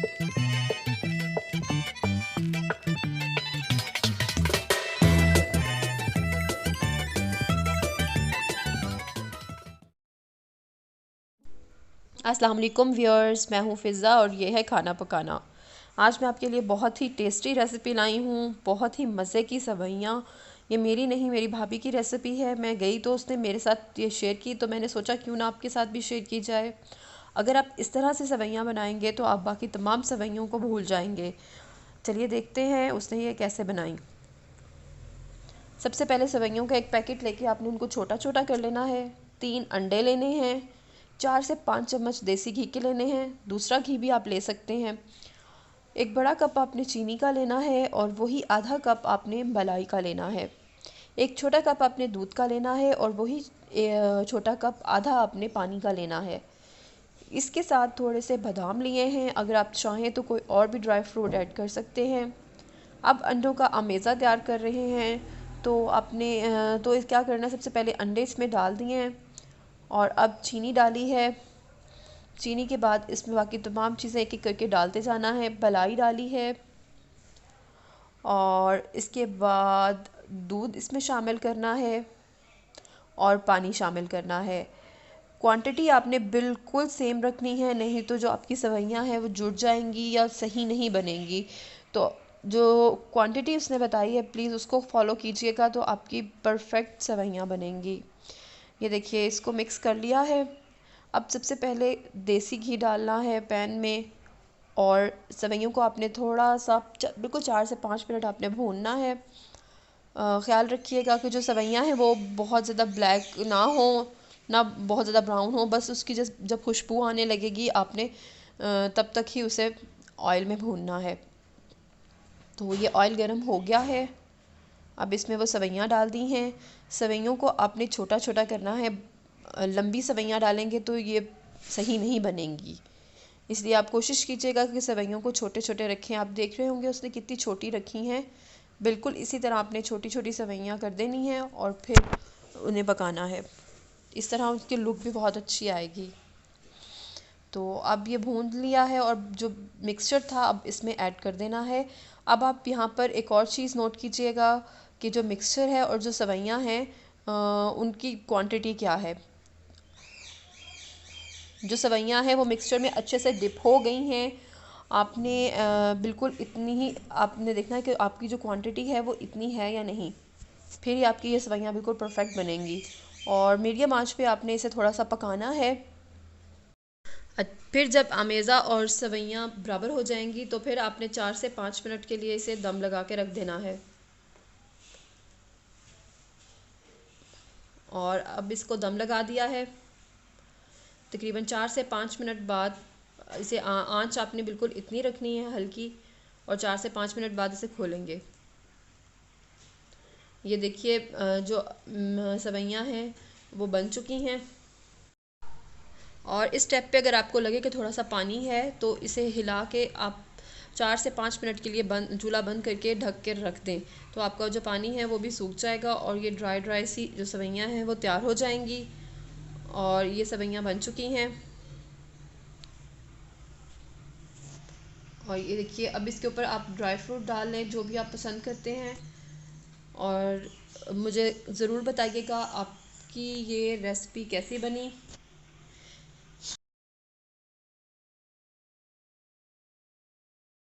अस्सलाम वालेकुम व्यूअर्स, मैं हूँ फ़िज़ा और ये है खाना पकाना। आज मैं आपके लिए बहुत ही टेस्टी रेसिपी लाई हूँ, बहुत ही मज़े की सेवइयाँ। ये मेरी नहीं, मेरी भाभी की रेसिपी है। मैं गई तो उसने मेरे साथ ये शेयर की, तो मैंने सोचा क्यों ना आपके साथ भी शेयर की जाए। अगर आप इस तरह से सेवइयाँ बनाएंगे तो आप बाकी तमाम सेवइयों को भूल जाएंगे। चलिए देखते हैं उसने ये कैसे बनाई। सबसे पहले सेवइयों का एक पैकेट लेके आपने उनको छोटा छोटा कर लेना है। 3 अंडे लेने हैं। 4 से 5 चम्मच देसी घी के लेने हैं, दूसरा घी भी आप ले सकते हैं। एक बड़ा कप आपने चीनी का लेना है और वही आधा कप आपने मलाई का लेना है। एक छोटा कप आपने दूध का लेना है और वही छोटा कप आधा आपने पानी का लेना है। इसके साथ थोड़े से बादाम लिए हैं, अगर आप चाहें तो कोई और भी ड्राई फ्रूट ऐड कर सकते हैं। अब अंडों का अमेज़ा तैयार कर रहे हैं। तो आपने तो क्या करना है, सबसे पहले अंडे इसमें डाल दिए हैं और अब चीनी डाली है। चीनी के बाद इसमें बाकी तमाम चीज़ें एक एक करके डालते जाना है। मलाई डाली है और इसके बाद दूध इसमें शामिल करना है और पानी शामिल करना है। क्वांटिटी आपने बिल्कुल सेम रखनी है, नहीं तो जो आपकी सेवइयाँ हैं वो जुड़ जाएंगी या सही नहीं बनेंगी। तो जो क्वांटिटी उसने बताई है प्लीज़ उसको फॉलो कीजिएगा, तो आपकी परफेक्ट सेवइयाँ बनेंगी। ये देखिए, इसको मिक्स कर लिया है। अब सबसे पहले देसी घी डालना है पैन में और सेवइयों को आपने थोड़ा सा बिल्कुल 4 से 5 मिनट आपने भूनना है। ख़्याल रखिएगा कि जो सेवइयाँ हैं वो बहुत ज़्यादा ब्लैक ना हो, ना बहुत ज़्यादा ब्राउन हो। बस उसकी जब खुशबू आने लगेगी आपने तब तक ही उसे ऑयल में भूनना है। तो ये ऑयल गर्म हो गया है। अब इसमें वो सेवइयाँ डाल दी हैं। सेवइयों को आपने छोटा छोटा करना है। लंबी सेवइयाँ डालेंगे तो ये सही नहीं बनेंगी, इसलिए आप कोशिश कीजिएगा कि सेवइयों को छोटे छोटे रखें। आप देख रहे होंगे उसने कितनी छोटी रखी हैं। बिल्कुल इसी तरह आपने छोटी छोटी सेवइयाँ कर देनी हैं और फिर उन्हें पकाना है। इस तरह उसकी लुक भी बहुत अच्छी आएगी। तो अब ये भून लिया है और जो मिक्सचर था अब इसमें ऐड कर देना है। अब आप यहाँ पर एक और चीज़ नोट कीजिएगा कि जो मिक्सचर है और जो सेवइयाँ हैं उनकी क्वांटिटी क्या है। जो सेवइयाँ हैं वो मिक्सचर में अच्छे से डिप हो गई हैं। आपने बिल्कुल इतनी ही आपने देखना है कि आपकी जो क्वांटिटी है वो इतनी है या नहीं, फिर ही आपकी ये सेवइयाँ बिल्कुल परफेक्ट बनेंगी। और मीडियम आंच पे आपने इसे थोड़ा सा पकाना है। फिर जब अमेज़ा और सेवइयाँ बराबर हो जाएंगी तो फिर आपने 4 से 5 मिनट के लिए इसे दम लगा के रख देना है। और अब इसको दम लगा दिया है। तकरीबन 4 से 5 मिनट बाद इसे आंच आपने बिल्कुल इतनी रखनी है हल्की, और 4 से 5 मिनट बाद इसे खोलेंगे। ये देखिए जो सेवइयाँ हैं वो बन चुकी हैं। और इस स्टेप पे अगर आपको लगे कि थोड़ा सा पानी है तो इसे हिला के आप 4 से 5 मिनट के लिए चूल्हा बंद करके ढक के रख दें। तो आपका जो पानी है वो भी सूख जाएगा और ये ड्राई ड्राई सी जो सेवइयाँ हैं वो तैयार हो जाएंगी। और ये सेवइयाँ बन चुकी हैं। और ये देखिए, अब इसके ऊपर आप ड्राई फ्रूट डाल लें जो भी आप पसंद करते हैं। और मुझे ज़रूर बताइएगा आपकी ये रेसिपी कैसी बनी।